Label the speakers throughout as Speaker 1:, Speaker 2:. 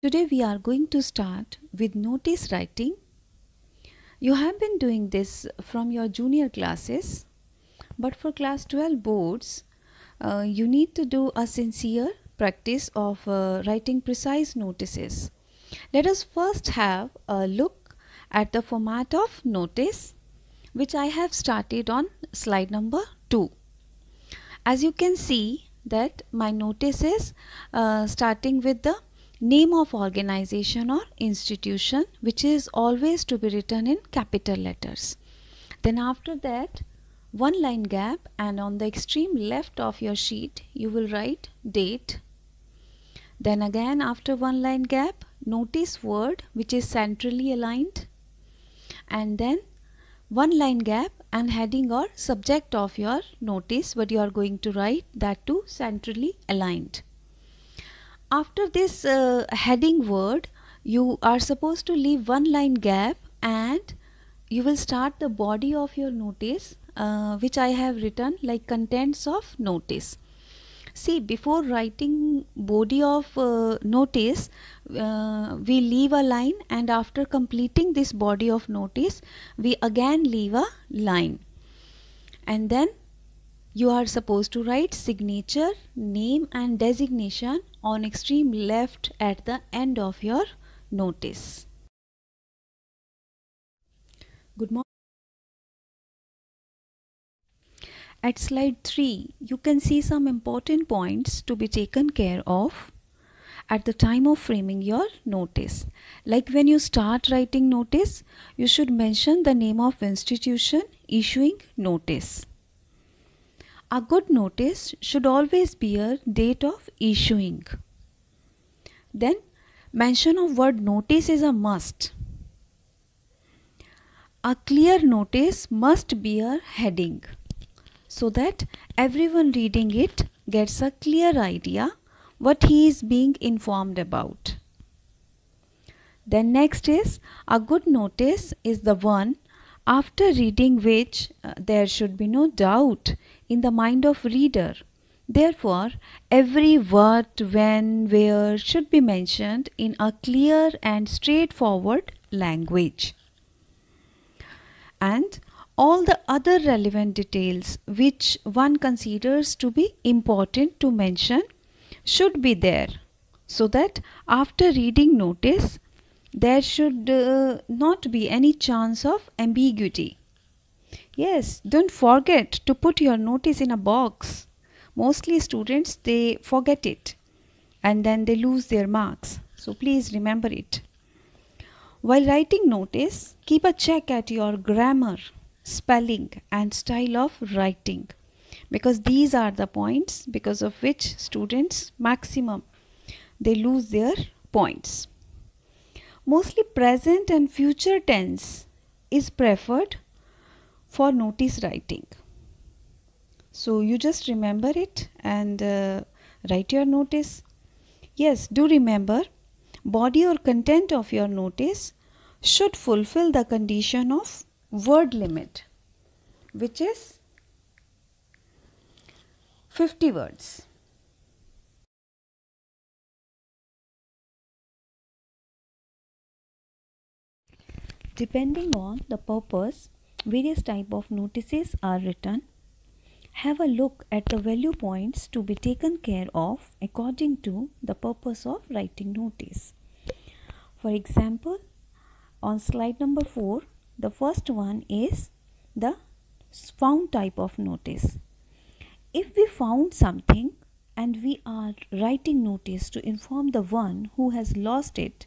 Speaker 1: Today we are going to start with notice writing. You have been doing this from your junior classes, but for class 12 boards, you need to do a sincere practice of writing precise notices. Let us first have a look at the format of notice, which I have started on slide number 2. As you can see that my notice is starting with the name of organization or institution, which is always to be written in capital letters. Then after that, one line gap, and on the extreme left of your sheet you will write date. Then again, after one line gap, notice word which is centrally aligned, and then one line gap and heading or subject of your notice, what you are going to write, that too centrally aligned. After this heading word, you are supposed to leave one line gap and you will start the body of your notice, which I have written like contents of notice. See, before writing body of notice, we leave a line, and after completing this body of notice, we again leave a line. And then you are supposed to write signature, name and designation on extreme left at the end of your notice. Good morning. At slide 3, you can see some important points to be taken care of at the time of framing your notice. Like when you start writing notice, you should mention the name of institution issuing notice. A good notice should always bear date of issuing. Then mention of word notice is a must. A clear notice must bear heading so that everyone reading it gets a clear idea what he is being informed about. Then next is, a good notice is the one after reading which there should be no doubt in the mind of reader. Therefore, every what, when, where should be mentioned in a clear and straightforward language. And all the other relevant details which one considers to be important to mention should be there, so that after reading notice, there should not be any chance of ambiguity. Yes, don't forget to put your notice in a box. Mostly students, they forget it and then they lose their marks. So please remember it. While writing notice, keep a check at your grammar, spelling and style of writing, because these are the points because of which students maximum they lose their points. Mostly present and future tense is preferred for notice writing. So you just remember it and write your notice. Yes, do remember, body or content of your notice should fulfill the condition of word limit, which is 50 words. Depending on the purpose, various type of notices are written. Have a look at the value points to be taken care of according to the purpose of writing notice. For example, on slide number 4, the first one is the found type of notice. If we found something and we are writing notice to inform the one who has lost it,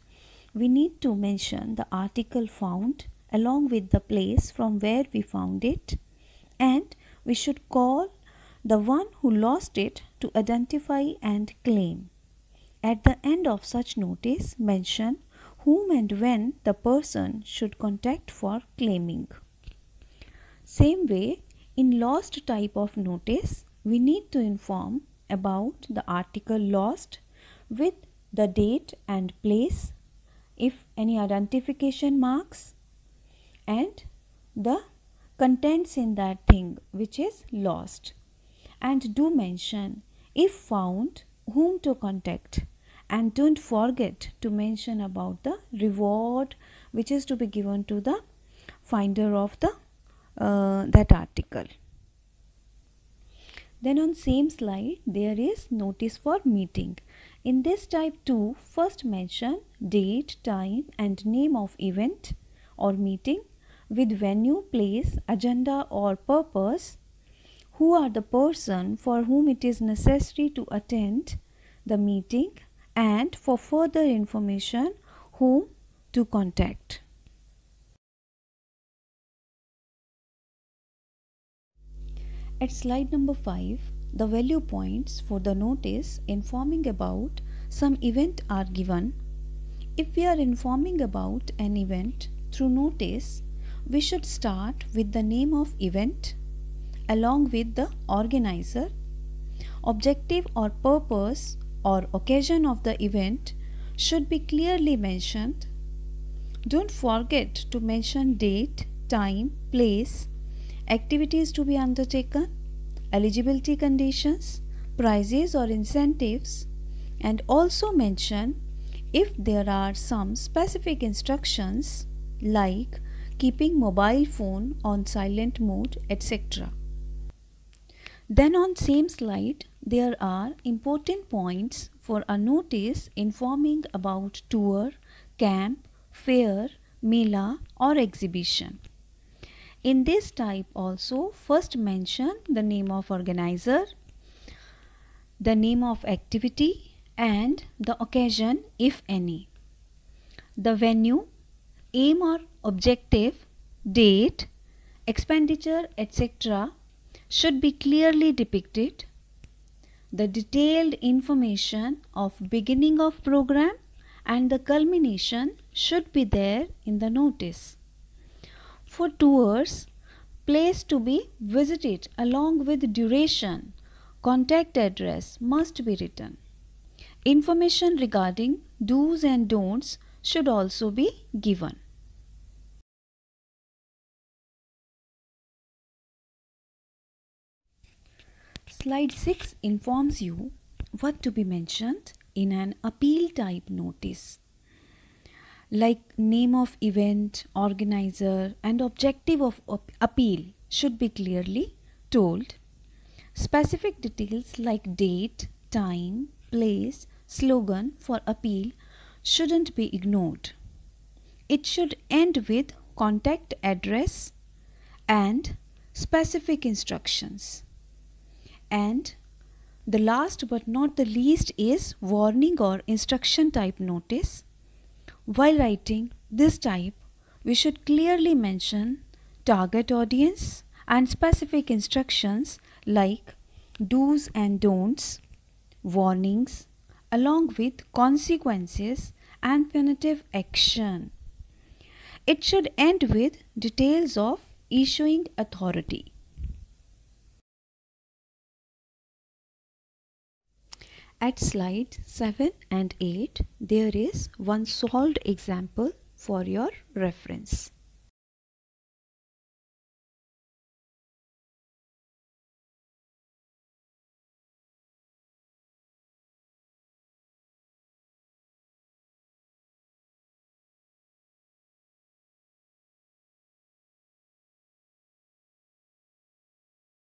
Speaker 1: we need to mention the article found along with the place from where we found it, and we should call the one who lost it to identify and claim. At the end of such notice, mention whom and when the person should contact for claiming. Same way, in lost type of notice, we need to inform about the article lost with the date and place, if any identification marks, and the contents in that thing which is lost. And do mention, if found, whom to contact And don't forget to mention about the reward which is to be given to the finder of the that article. Then on same slide there is notice for meeting. In this type 2, first mention date, time and name of event or meeting with venue, place, agenda or purpose, who are the person for whom it is necessary to attend the meeting, and for further information whom to contact. At slide number 5, the value points for the notice informing about some event are given. If we are informing about an event through notice, we should start with the name of event along with the organizer, objective or purpose or occasion of the event should be clearly mentioned. Don't forget to mention date, time, place, activities to be undertaken, eligibility conditions, prizes or incentives, and also mention if there are some specific instructions like keeping mobile phone on silent mode, etc. Then on same slide there are important points for a notice informing about tour, camp, fair, mela or exhibition. In this type also, first mention the name of organizer, the name of activity and the occasion if any. The venue, aim or objective, date, expenditure, etc. should be clearly depicted. The detailed information of beginning of program and the culmination should be there in the notice. For tours, place to be visited along with duration, contact address must be written. Information regarding do's and don'ts should also be given. Slide 6 informs you what to be mentioned in an appeal type notice. Like name of event, organizer and objective of appeal should be clearly told. Specific details like date, time, place, slogan for appeal shouldn't be ignored. It should end with contact address and specific instructions. And the last but not the least is warning or instruction type notice. While writing this type, we should clearly mention target audience and specific instructions like do's and don'ts, warnings, along with consequences and punitive action. It should end with details of issuing authority. At slide 7 and 8, there is one solved example for your reference.